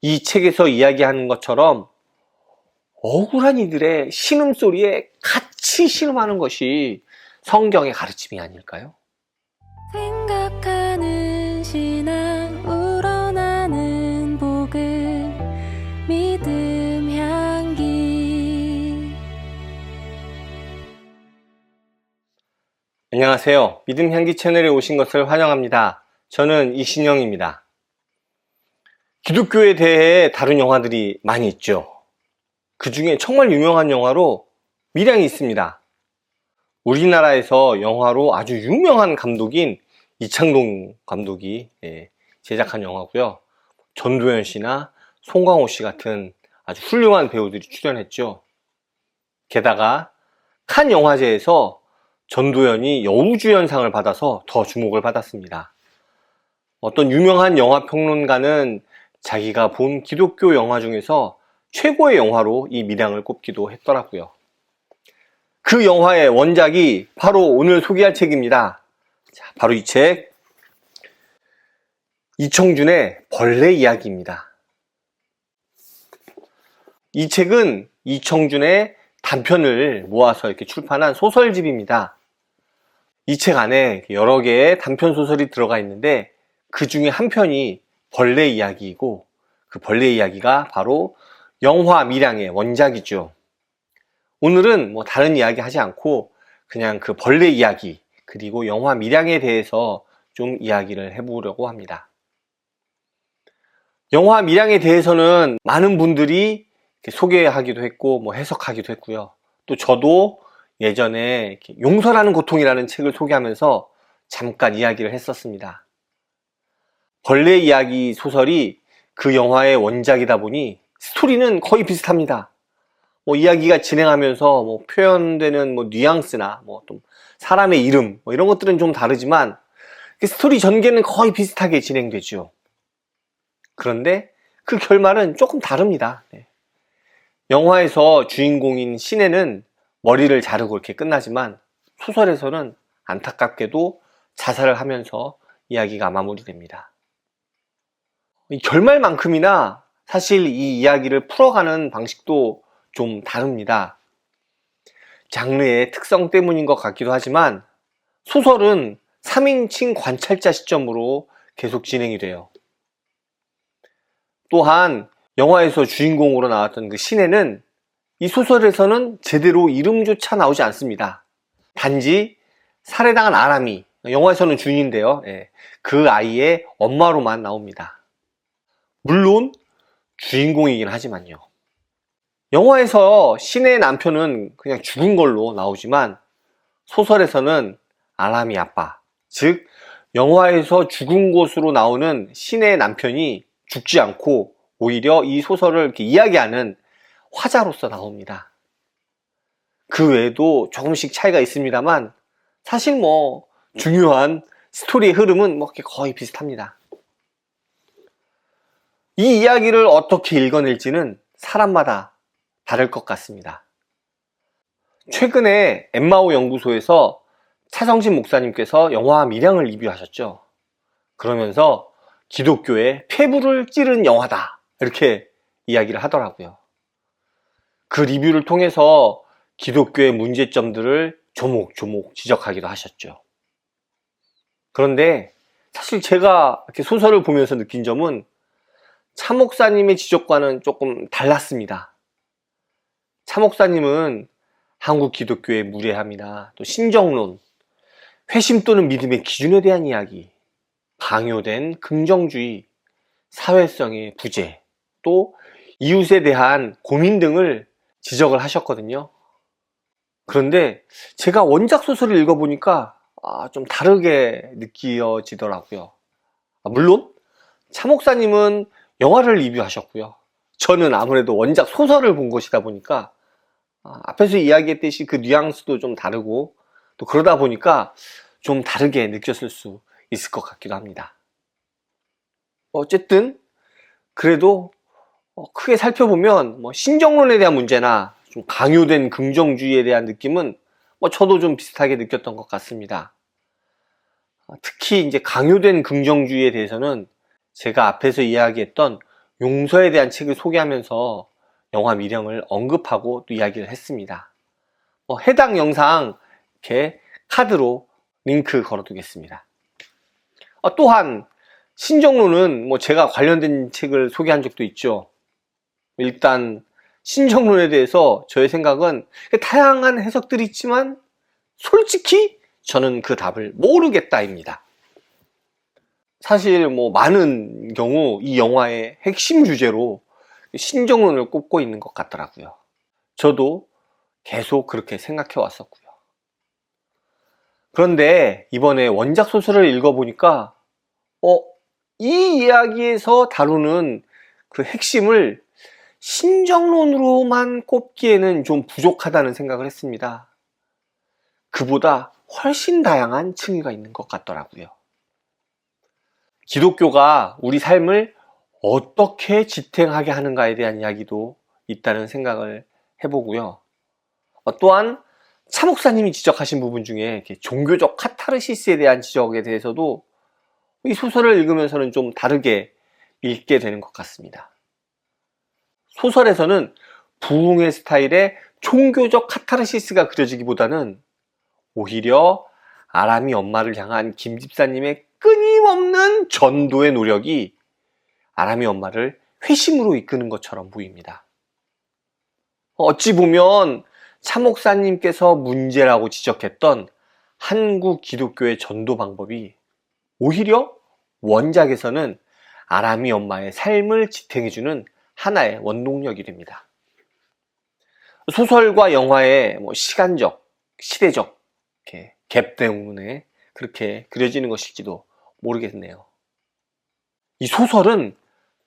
이 책에서 이야기하는 것처럼 억울한 이들의 신음소리에 같이 신음하는 것이 성경의 가르침이 아닐까요? 생각하는 신앙 우러나는 복음 믿음 향기. 안녕하세요. 믿음 향기 채널에 오신 것을 환영합니다. 저는 이신영입니다. 기독교에 대해 다룬 영화들이 많이 있죠. 그 중에 정말 유명한 영화로 밀양이 있습니다. 우리나라에서 영화로 아주 유명한 감독인 이창동 감독이 제작한 영화고요. 전도연 씨나 송강호 씨 같은 아주 훌륭한 배우들이 출연했죠. 게다가 칸 영화제에서 전도연이 여우주연상을 받아서 더 주목을 받았습니다. 어떤 유명한 영화 평론가는 자기가 본 기독교 영화 중에서 최고의 영화로 이 밀양을 꼽기도 했더라고요. 그 영화의 원작이 바로 오늘 소개할 책입니다. 자, 바로 이 책, 이청준의 벌레 이야기입니다. 이 책은 이청준의 단편을 모아서 이렇게 출판한 소설집입니다. 이 책 안에 여러 개의 단편 소설이 들어가 있는데 그 중에 한 편이 벌레 이야기이고, 그 벌레 이야기가 바로 영화 밀양의 원작이죠. 오늘은 뭐 다른 이야기 하지 않고 그냥 그 벌레 이야기 그리고 영화 밀양에 대해서 좀 이야기를 해보려고 합니다. 영화 밀양에 대해서는 많은 분들이 소개하기도 했고 뭐 해석하기도 했고요. 또 저도 예전에 용서라는 고통이라는 책을 소개하면서 잠깐 이야기를 했었습니다. 벌레 이야기 소설이 그 영화의 원작이다 보니 스토리는 거의 비슷합니다. 뭐 이야기가 진행하면서 뭐 표현되는 뭐 뉘앙스나 뭐 좀 사람의 이름 뭐 이런 것들은 좀 다르지만 스토리 전개는 거의 비슷하게 진행되죠. 그런데 그 결말은 조금 다릅니다. 영화에서 주인공인 신혜는 머리를 자르고 이렇게 끝나지만 소설에서는 안타깝게도 자살을 하면서 이야기가 마무리됩니다. 이 결말만큼이나 사실 이 이야기를 풀어가는 방식도 좀 다릅니다. 장르의 특성 때문인 것 같기도 하지만 소설은 3인칭 관찰자 시점으로 계속 진행이 돼요. 또한 영화에서 주인공으로 나왔던 그 신혜는 이 소설에서는 제대로 이름조차 나오지 않습니다. 단지 살해당한 아람이, 영화에서는 준인데요. 그 아이의 엄마로만 나옵니다. 물론 주인공이긴 하지만요. 영화에서 신의 남편은 그냥 죽은 걸로 나오지만 소설에서는 아람이 아빠, 즉 영화에서 죽은 것으로 나오는 신의 남편이 죽지 않고 오히려 이 소설을 이렇게 이야기하는 화자로서 나옵니다. 그 외에도 조금씩 차이가 있습니다만 사실 뭐 중요한 스토리의 흐름은 뭐 거의 비슷합니다. 이 이야기를 어떻게 읽어낼지는 사람마다 다를 것 같습니다. 최근에 엠마오 연구소에서 차성진 목사님께서 영화 밀양을 리뷰하셨죠. 그러면서 기독교의 폐부를 찌른 영화다 이렇게 이야기를 하더라고요. 그 리뷰를 통해서 기독교의 문제점들을 조목조목 지적하기도 하셨죠. 그런데 사실 제가 이렇게 소설을 보면서 느낀 점은 차 목사님의 지적과는 조금 달랐습니다. 차 목사님은 한국 기독교의 무례함이나 또 신정론, 회심 또는 믿음의 기준에 대한 이야기, 강요된 긍정주의, 사회성의 부재, 또 이웃에 대한 고민 등을 지적을 하셨거든요. 그런데 제가 원작 소설을 읽어보니까 좀 다르게 느껴지더라고요. 물론 차 목사님은 영화를 리뷰하셨고요. 저는 아무래도 원작 소설을 본 것이다 보니까 앞에서 이야기했듯이 그 뉘앙스도 좀 다르고 또 그러다 보니까 좀 다르게 느꼈을 수 있을 것 같기도 합니다. 어쨌든 그래도 크게 살펴보면 뭐 신정론에 대한 문제나 좀 강요된 긍정주의에 대한 느낌은 저도 좀 비슷하게 느꼈던 것 같습니다. 특히 이제 강요된 긍정주의에 대해서는 제가 앞에서 이야기했던 용서에 대한 책을 소개하면서 영화 밀영을 언급하고 또 이야기를 했습니다. 해당 영상 이렇게 카드로 링크 걸어두겠습니다. 또한 신정론은 제가 관련된 책을 소개한 적도 있죠. 일단 신정론에 대해서 저의 생각은 다양한 해석들이 있지만 솔직히 저는 그 답을 모르겠다입니다. 사실 많은 경우 이 영화의 핵심 주제로 신정론을 꼽고 있는 것 같더라고요. 저도 계속 그렇게 생각해 왔었고요. 그런데 이번에 원작 소설을 읽어보니까 이 이야기에서 다루는 그 핵심을 신정론으로만 꼽기에는 좀 부족하다는 생각을 했습니다. 그보다 훨씬 다양한 층위가 있는 것 같더라고요. 기독교가 우리 삶을 어떻게 지탱하게 하는가에 대한 이야기도 있다는 생각을 해보고요. 또한 차 목사님이 지적하신 부분 중에 종교적 카타르시스에 대한 지적에 대해서도 이 소설을 읽으면서는 좀 다르게 읽게 되는 것 같습니다. 소설에서는 부흥의 스타일의 종교적 카타르시스가 그려지기보다는 오히려 아람이 엄마를 향한 김 집사님의 끊임없는 전도의 노력이 아람이 엄마를 회심으로 이끄는 것처럼 보입니다. 어찌 보면 차 목사님께서 문제라고 지적했던 한국 기독교의 전도 방법이 오히려 원작에서는 아람이 엄마의 삶을 지탱해주는 하나의 원동력이 됩니다. 소설과 영화의 시간적, 시대적 갭 때문에 그렇게 그려지는 것일지도 모르겠네요. 이 소설은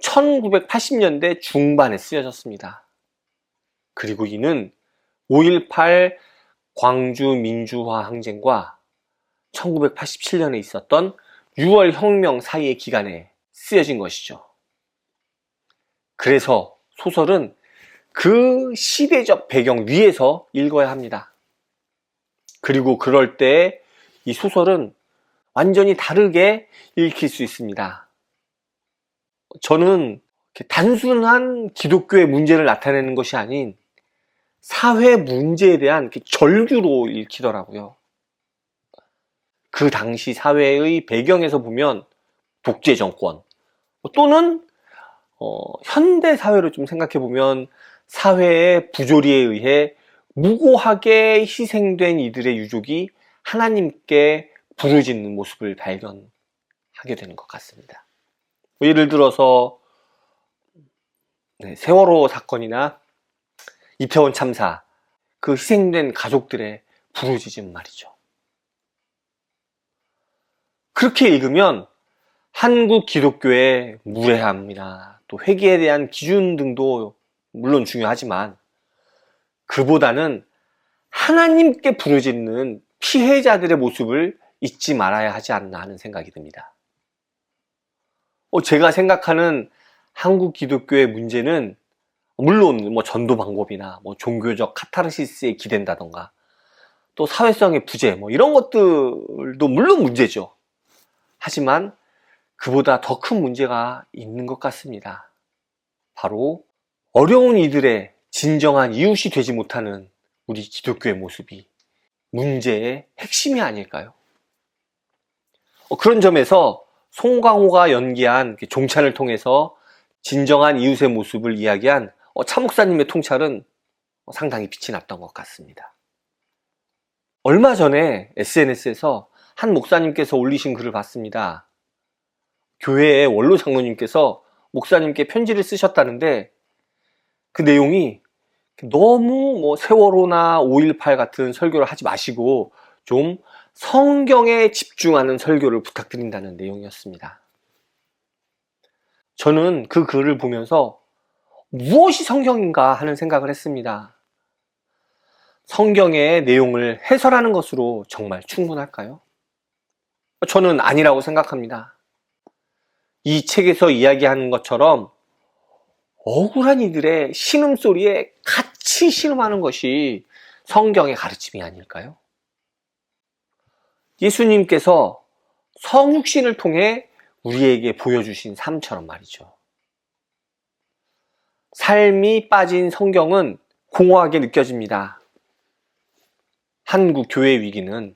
1980년대 중반에 쓰여졌습니다. 그리고 이는 5.18 광주 민주화 항쟁과 1987년에 있었던 6월 혁명 사이의 기간에 쓰여진 것이죠. 그래서 소설은 그 시대적 배경 위에서 읽어야 합니다. 그리고 그럴 때 이 소설은 완전히 다르게 읽힐 수 있습니다. 저는 단순한 기독교의 문제를 나타내는 것이 아닌 사회 문제에 대한 절규로 읽히더라고요. 그 당시 사회의 배경에서 보면 독재 정권 또는 현대 사회로 좀 생각해 보면 사회의 부조리에 의해 무고하게 희생된 이들의 유족이 하나님께 부르짖는 모습을 발견하게 되는 것 같습니다. 예를 들어서 세월호 사건이나 이태원 참사, 그 희생된 가족들의 부르짖음 말이죠. 그렇게 읽으면 한국 기독교의 무례함이나 또 회개에 대한 기준 등도 물론 중요하지만 그보다는 하나님께 부르짖는 피해자들의 모습을 잊지 말아야 하지 않나 하는 생각이 듭니다. 제가 생각하는 한국 기독교의 문제는 물론 전도 방법이나 종교적 카타르시스에 기댄다던가 또 사회성의 부재 이런 것들도 물론 문제죠. 하지만 그보다 더 큰 문제가 있는 것 같습니다. 바로 어려운 이들의 진정한 이웃이 되지 못하는 우리 기독교의 모습이 문제의 핵심이 아닐까요? 그런 점에서 송강호가 연기한 종찬을 통해서 진정한 이웃의 모습을 이야기한 차 목사님의 통찰은 상당히 빛이 났던 것 같습니다. 얼마 전에 SNS에서 한 목사님께서 올리신 글을 봤습니다. 교회의 원로 장로님께서 목사님께 편지를 쓰셨다는데 그 내용이 너무 세월호나 5.18 같은 설교를 하지 마시고 좀 성경에 집중하는 설교를 부탁드린다는 내용이었습니다. 저는 그 글을 보면서 무엇이 성경인가 하는 생각을 했습니다. 성경의 내용을 해설하는 것으로 정말 충분할까요? 저는 아니라고 생각합니다. 이 책에서 이야기하는 것처럼 억울한 이들의 신음소리에 같이 신음하는 것이 성경의 가르침이 아닐까요? 예수님께서 성육신을 통해 우리에게 보여주신 삶처럼 말이죠. 삶이 빠진 성경은 공허하게 느껴집니다. 한국 교회 위기는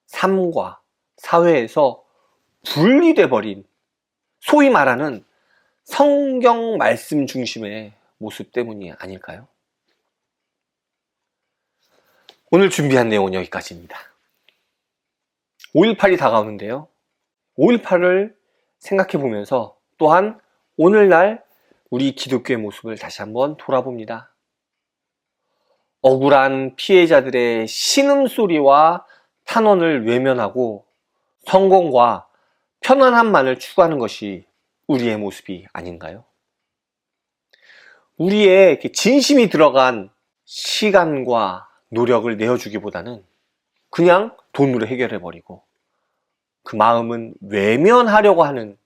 삶과 사회에서 분리돼 버린 소위 말하는 성경 말씀 중심의 모습 때문이 아닐까요? 오늘 준비한 내용은 여기까지입니다. 5.18이 다가오는데요. 5.18을 생각해 보면서 또한 오늘날 우리 기독교의 모습을 다시 한번 돌아봅니다. 억울한 피해자들의 신음소리와 탄원을 외면하고 성공과 편안함만을 추구하는 것이 우리의 모습이 아닌가요? 우리의 진심이 들어간 시간과 노력을 내어주기보다는 그냥 돈으로 해결해버리고 그 마음은 외면하려고 하는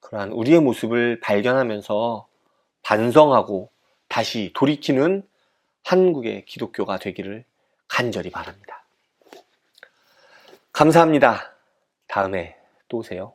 그러한 우리의 모습을 발견하면서 반성하고 다시 돌이키는 한국의 기독교가 되기를 간절히 바랍니다. 감사합니다. 다음에 또 오세요.